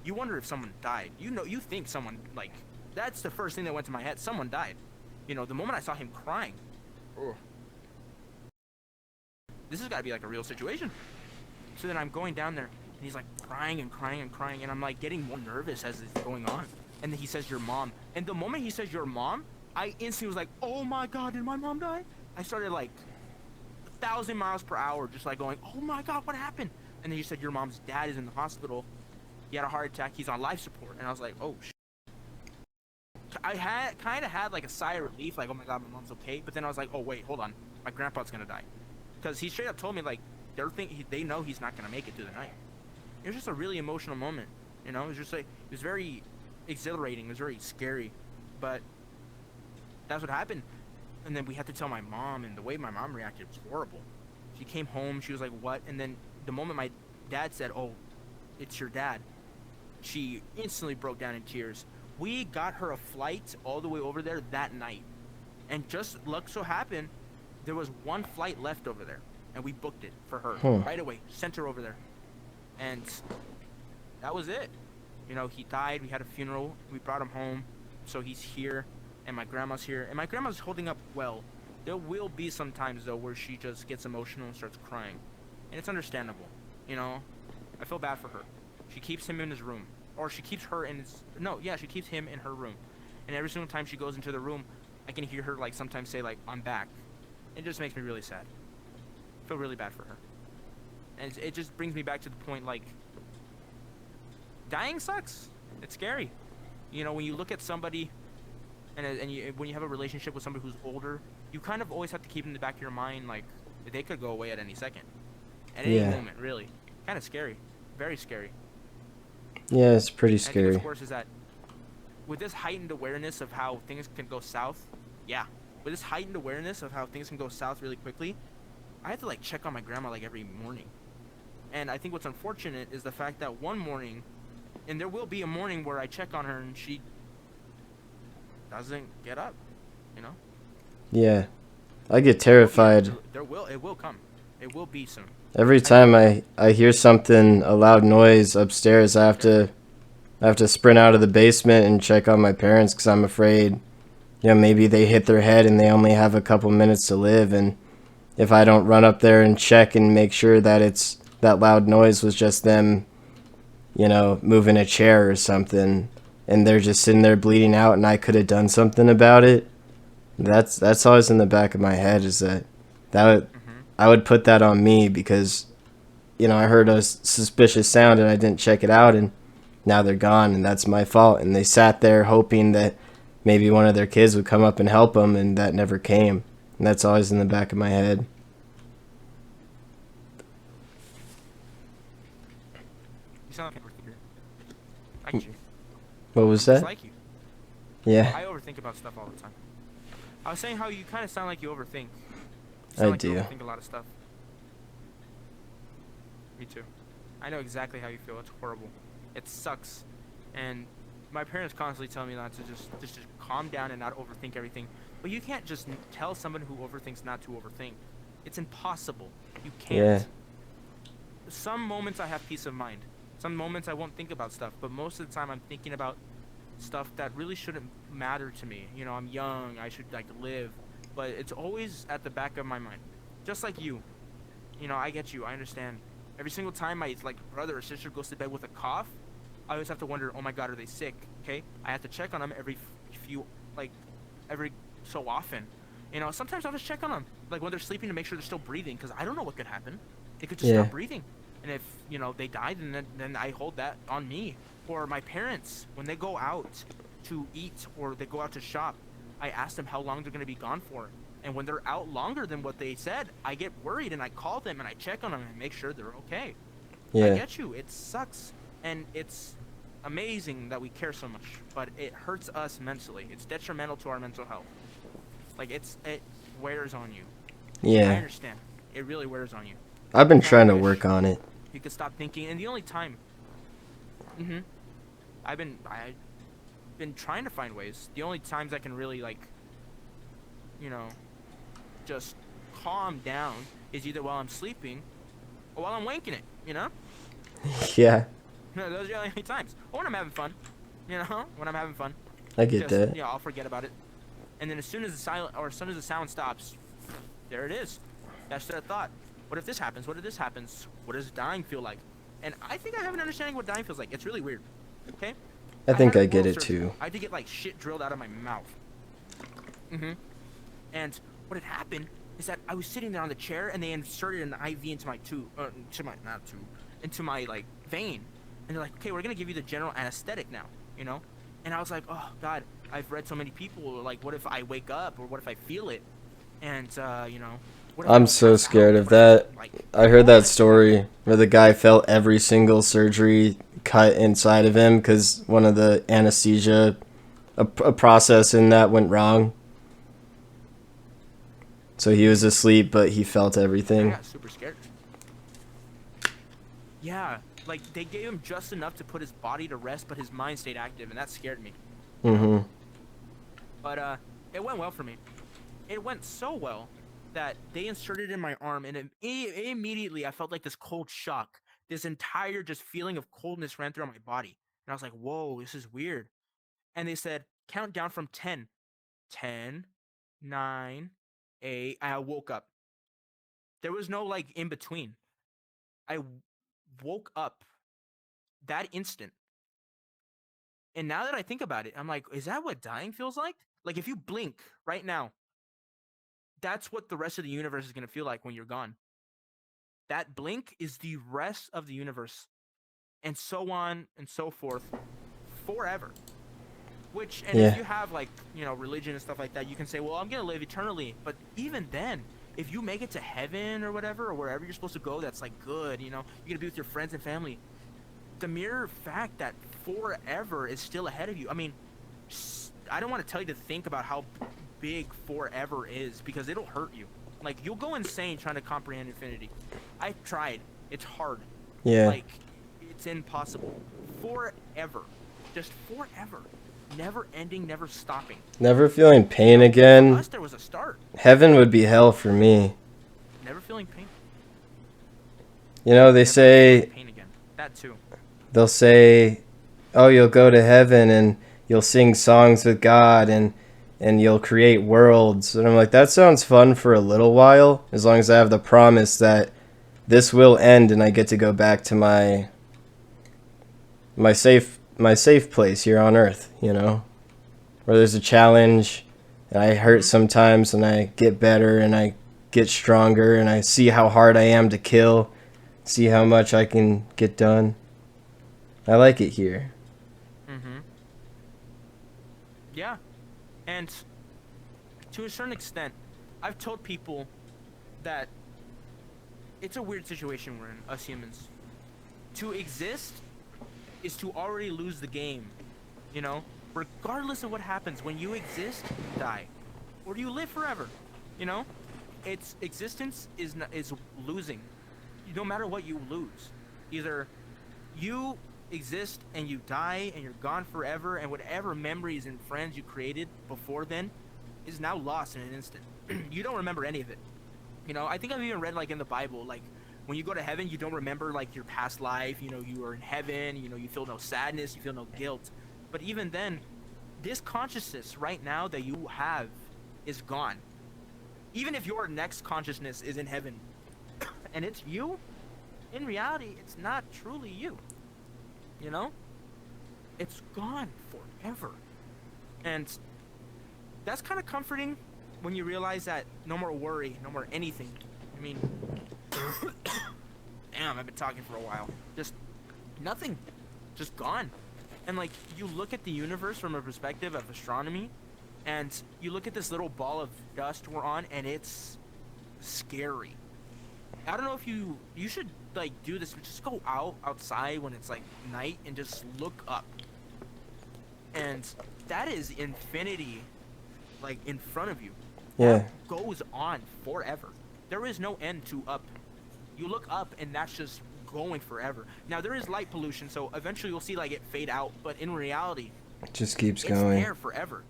you wonder if someone died. You think someone, like, that's the first thing that went to my head. Someone died. You know, the moment I saw him crying, oh, this has got to be like a real situation. So then I'm going down there, and he's like crying and crying and crying, and I'm like getting more nervous as it's going on. And then he says, "Your mom." And the moment he says, "Your mom," I instantly was like, "Oh my God, did my mom die?" I started like 1,000 miles per hour, just like going, "Oh my God, what happened?" And then he said, "Your mom's dad is in the hospital. He had a heart attack. He's on life support." And I was like, "Oh shit." I had kind of had like a sigh of relief, like, "Oh my God, my mom's okay." But then I was like, "Oh wait, hold on, my grandpa's gonna die," because he straight up told me like they know he's not gonna make it through the night. It was just a really emotional moment, you know. It was just like, it was very exhilarating. It was very scary, but that's what happened. And then we had to tell my mom, and the way my mom reacted was horrible. She came home, she was like, "What?" And then the moment my dad said, "Oh, it's your dad," she instantly broke down in tears. We got her a flight all the way over there that night, and just luck so happened there was one flight left over there, and we booked it for her Huh. right away, sent her over there, and that was it. You know, he died. We had a funeral. We brought him home, so he's here, and my grandma's here, and my grandma's holding up well. There will be some times though where she just gets emotional and starts crying, and it's understandable. You know, I feel bad for her. She keeps him in his room, or she keeps her in his. No, yeah, she keeps him in her room, and every single time she goes into the room, I can hear her like sometimes say like, "I'm back." It just makes me really sad. I feel really bad for her, and it just brings me back to the point like, dying sucks. It's scary. You know, when you look at somebody, when you have a relationship with somebody who's older, you kind of always have to keep in the back of your mind like they could go away at any second, at any Yeah. moment. Really, kind of scary, very scary. Yeah, it's pretty And I think what's scary. worse is that with this heightened awareness of how things can go south, yeah, with this heightened awareness of how things can go south really quickly, I have to like check on my grandma like every morning. And I think what's unfortunate is the fact that one morning, and there will be a morning where I check on her and she doesn't get up, you know? Yeah. I get There will be terrified it will come. It will be soon. every I know time it will. I hear something, a loud noise upstairs. Sure. I have to sprint out of the basement and check on my parents because I'm afraid, maybe they hit their head and they only have a couple minutes to live. And if I don't run up there and check and make sure that that loud noise was just them, moving a chair or something, and they're just sitting there bleeding out, and I could have done something about it. That's always in the back of my head, is that would, Mhm. I would put that on me because I heard a suspicious sound and I didn't check it out, and now they're gone, and that's my fault. And they sat there hoping that maybe one of their kids would come up and help them, and that never came. And that's always in the back of my head. You sound like an overthinker. I get you. What was I'm just that? like you. Yeah, I overthink about stuff all the time. I was saying how you kind of sound like you overthink. You I sound like you do. overthink a lot of stuff. Me too. I know exactly how you feel. It's horrible. It sucks. And my parents constantly tell me not to just calm down and not overthink everything. But you can't just tell someone who overthinks not to overthink. It's impossible. You Yeah, can't. Some moments I have peace of mind. Some moments I won't think about stuff, but most of the time I'm thinking about stuff that really shouldn't matter to me. You know, I'm young, I should like live, but it's always at the back of my mind. Just like you. You know, I get you. I understand. Every single time my like brother or sister goes to bed with a cough, I always have to wonder, "Oh my God, are they sick?" Okay? I have to check on them few like every so often. You know, sometimes I'll just check on them like when they're sleeping to make sure they're still breathing because I don't know what could happen. They could just yeah, stop breathing. And if, they died, then I hold that on me. Or my parents, when they go out to eat or they go out to shop, I ask them how long they're going to be gone for. And when they're out longer than what they said, I get worried and I call them and I check on them and make sure they're okay. I yeah, get you. It sucks. And it's amazing that we care so much, but it hurts us mentally. It's detrimental to our mental health. Like, it wears on you. I yeah. understand. It really wears on you. I've I been kind of trying to wish work on it. you could stop thinking. And the only time, hmm I've been trying to find ways. The only times I can really like, you know, just calm down is either while I'm sleeping or while I'm wanking it. You know? Yeah, Those are the only times. Or when I'm having fun, you know, when I'm having fun. I get that. Yeah, I'll forget about it. And then as soon as the sound stops, there it is. That's their thought. What if this happens? What if this happens? What does dying feel like? And I think I have an understanding what dying feels like. It's really weird. Okay? I think had I get oral it surgery. too. I had to get like shit drilled out of my mouth. And what had happened is that I was sitting there on the chair and they inserted an IV into my into my like vein. And they're like, okay, we're gonna give you the general anesthetic now, you know? And I was like, oh God, I've read so many people, like, what if I wake up or what if I feel it? And, you know, what if I I'm don't so pass scared out? of What if that. like, I heard all that that story where the guy felt every single surgery cut inside of him because one of the anesthesia, a process in that went wrong. So he was asleep, but he felt I everything. got super scared. Yeah, like they gave him just enough to put his body to rest, but his mind stayed active, and that scared me. Mm-hmm. But it went well for me. It went so well that they inserted it in my arm, and immediately I felt like this cold shock. This entire just feeling of coldness ran through my body, and I was like, "Whoa, this is weird." And they said, "Count down from 10. 10, 9, 8." I woke up. There was no like in between. I woke up that instant. And now that I think about it, I'm like, is that what dying feels like? Like if you blink right now, that's what the rest of the universe is going to feel like when you're gone. That blink is the rest of the universe, and so on and so forth, forever. Which, and Yeah. if you have like, you know, religion and stuff like that, you can say, well, I'm going to live eternally. But even then, if you make it to heaven or whatever, or wherever you're supposed to go, that's like good, you know, you're going to be with your friends and family. The mere fact that forever is still ahead of you. I mean, I don't want to tell you to think about how big forever is because it'll hurt you. Like, you'll go insane trying to comprehend infinity. I've tried. It's hard. Yeah. Like, it's impossible. Forever. Just forever. Never ending, never stopping. Never feeling pain For again. us, there was a start. Heaven would be hell for me. Never feeling pain. You know, they Never say, feeling pain again. That too. they'll say, oh, you'll go to heaven and you'll sing songs with God and you'll create worlds. And I'm like, that sounds fun for a little while, as long as I have the promise that this will end and I get to go back to my safe place here on Earth, you know, where there's a challenge and I hurt sometimes and I get better and I get stronger and I see how hard I am to kill, see how much I can get done. I like it here. Yeah. And to a certain extent, I've told people that it's a weird situation we're in, us humans. To exist is to already lose the game, you know? Regardless of what happens, when you exist, you die. Or you live forever, you know? It's existence is losing. No matter what, you lose. Either you exist and you die and you're gone forever, and whatever memories and friends you created before then is now lost in an instant. You don't remember any of it. You know, I think I've even read like in the Bible, like when you go to heaven, you don't remember like your past life. You know, you are in heaven, you know, you feel no sadness, you feel no guilt. But even then, this consciousness right now that you have is gone. Even if your next consciousness is in heaven and it's you, in reality, it's not truly you. You know? It's gone forever. And that's kind of comforting when you realize that no more worry, no more anything. I mean, damn, I've been talking for a while. Just nothing. Just gone. And like, you look at the universe from a perspective of astronomy, and you look at this little ball of dust we're on, and it's scary. I don't know if you should like do this, but just go outside when it's like night and just look up. And that is infinity, like in front of you. Yeah. That goes on forever. There is no end to up. You look up and that's just going forever. Now there is light pollution, so eventually you'll see like it fade out, but in reality, It just keeps it's going. there forever.